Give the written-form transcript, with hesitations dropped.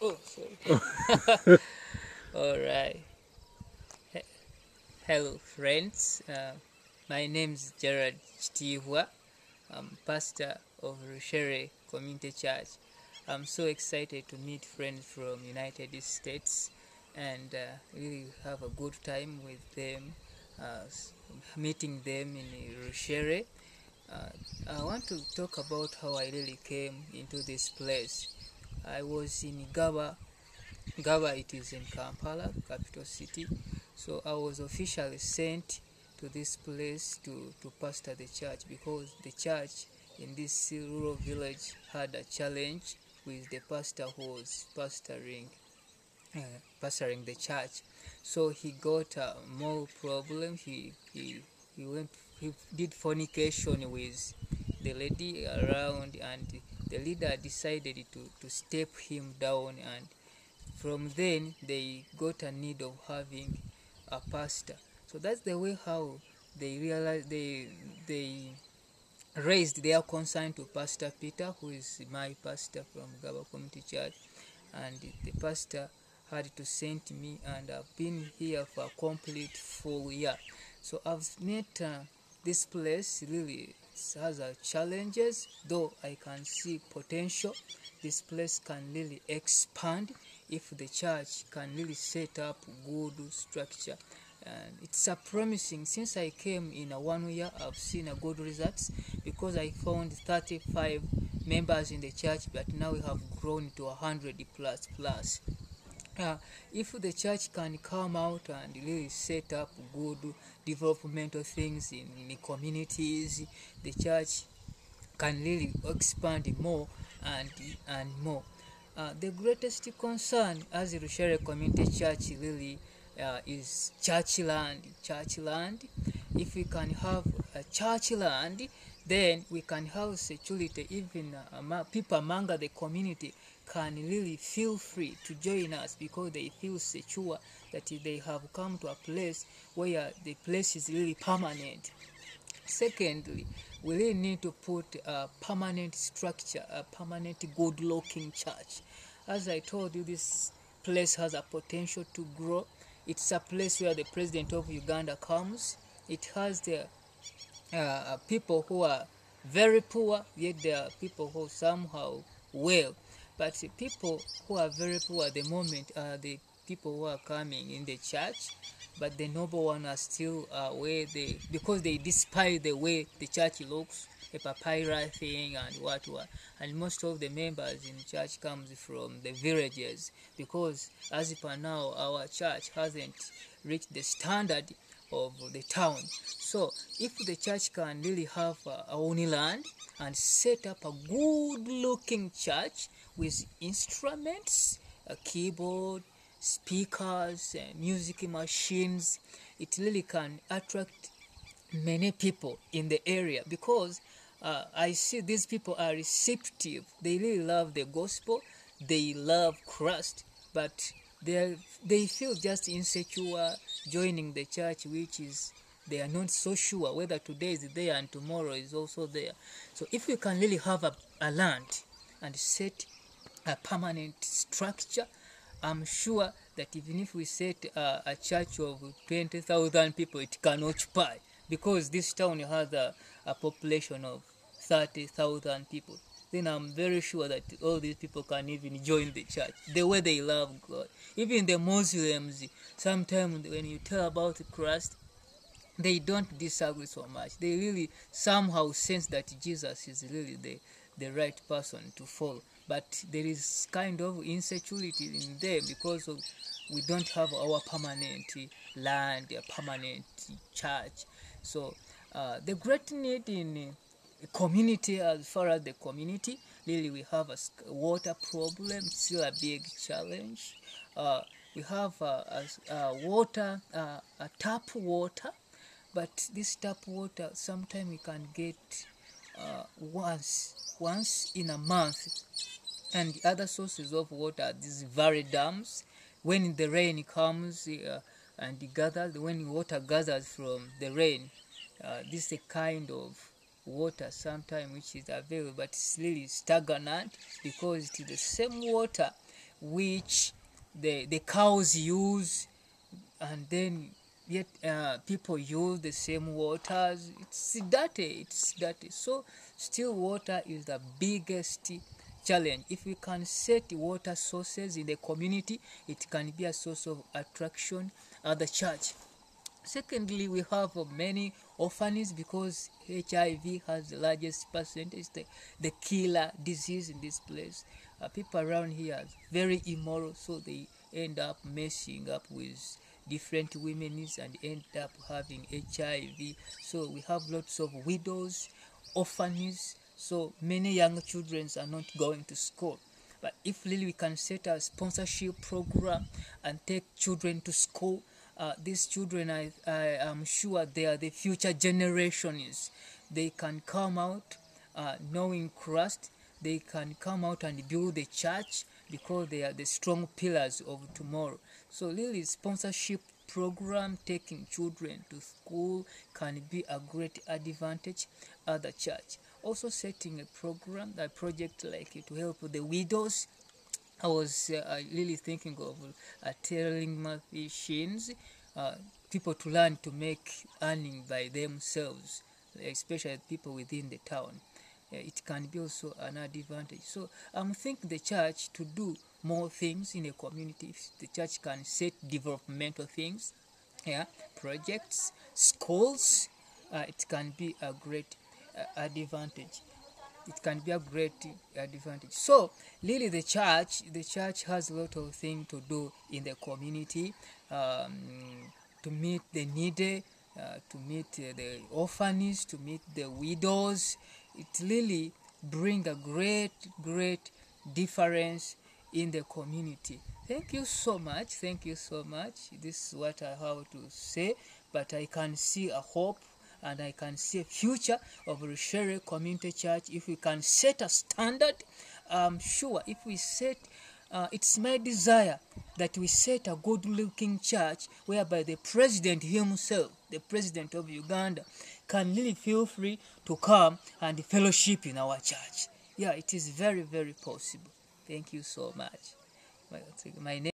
Oh, sorry. All right. He- Hello, friends. My name is Gerald. I'm pastor of Rushere Community Church. I'm so excited to meet friends from United States and really have a good time with them, meeting them in Rushere. Uh, I want to talk about how I really came into this place. I was in Gaba, it is in Kampala, capital city. So I was officially sent to this place to pastor the church because the church in this rural village had a challenge with the pastor who was uh, pastoring the church. So he got more problem. He went he did fornication with the lady around, and the leader decided to step him down, and from then they got a need of having a pastor. So that's the way how they realized they raised their concern to Pastor Peter, who is my pastor from Gaba Community Church, and the pastor had to send me, and I've been here for a complete full year. So I've met this place really has challenges, though I can see potential. This place can really expand if the church can really set up good structure, and it's a promising. Since I came in a 1 year, I've seen a good results because I found 35 members in the church, but now we have grown to 100 plus. uh, if the church can come out and really set up good developmental things in the communities, the church can really expand more and more. The greatest concern as a Rushere Community Church really is church land. Church land. If we can have a church land, then we can have security. Even people among the community can really feel free to join us because they feel secure that they have come to a place where the place is really permanent. Secondly, we really need to put a permanent structure, a permanent good looking church. As I told you, this place has a potential to grow. It's a place where the president of Uganda comes. It has the people who are very poor, yet there are people who somehow well. But the people who are very poor at the moment are the people who are coming in the church, but the noble one are still where they, because they despise the way the church looks, a papyrus thing and what. And most of the members in church comes from the villages, because as per now our church hasn't reached the standard of the town. So if the church can really have a own land and set up a good looking church with instruments, a keyboard, speakers, music machines, it really can attract many people in the area, because I see these people are receptive. They really love the gospel. They love Christ, but they feel just insecure joining the church, which is they are not so sure whether today is there and tomorrow is also there. So if we can really have a land and set a permanent structure, I'm sure that even if we set a church of 20,000 people, it can occupy, because this town has a population of 30,000 people. Then I'm very sure that all these people can even join the church the way they love God. Even the Muslims, sometimes when you tell about Christ, they don't disagree so much. They really somehow sense that Jesus is really the right person to follow. But there is kind of insecurity in them because of we don't have our permanent land, a permanent church. So the great need in community, as far as the community, really we have water problem, still a big challenge. We have water, a tap water, but this tap water sometimes we can get once in a month, and the other sources of water are these very dams. When the rain comes and it gathers, when water gathers from the rain, this is the kind of water sometimes which is available, but it's really stagnant because it is the same water which the cows use, and then yet people use the same waters. It's dirty. So still water is the biggest challenge. If we can set water sources in the community, it can be a source of attraction at the church. Secondly, we have many orphanages because HIV has the largest percentage, the killer disease in this place. People around here are very immoral, so they end up messing up with different women and end up having HIV. So we have lots of widows, orphanages, so many young children are not going to school. But if really we can set a sponsorship program and take children to school, these children, I am sure they are the future generations. They can come out knowing Christ. They can come out and build the church because they are the strong pillars of tomorrow. So really, sponsorship program taking children to school can be a great advantage at the church. Also setting a program, a project like to help the widows. I was really thinking of tailoring machines, people to learn to make earning by themselves, especially people within the town. It can be also an advantage. So I'm thinking the church to do more things in a community. If the church can set developmental things, yeah, projects, schools, it can be a great advantage. It can be a great advantage. So really the church has a lot of things to do in the community, to meet the needy, to meet the orphans, to meet the widows. It really bring a great difference in the community. Thank you so much. This is what I have to say, but I can see a hope and I can see a future of Rushere Community Church if we can set a standard. I'm sure if we set, it's my desire that we set a good-looking church whereby the president himself, the president of Uganda, can really feel free to come and fellowship in our church. Yeah, it is very possible. Thank you so much. My name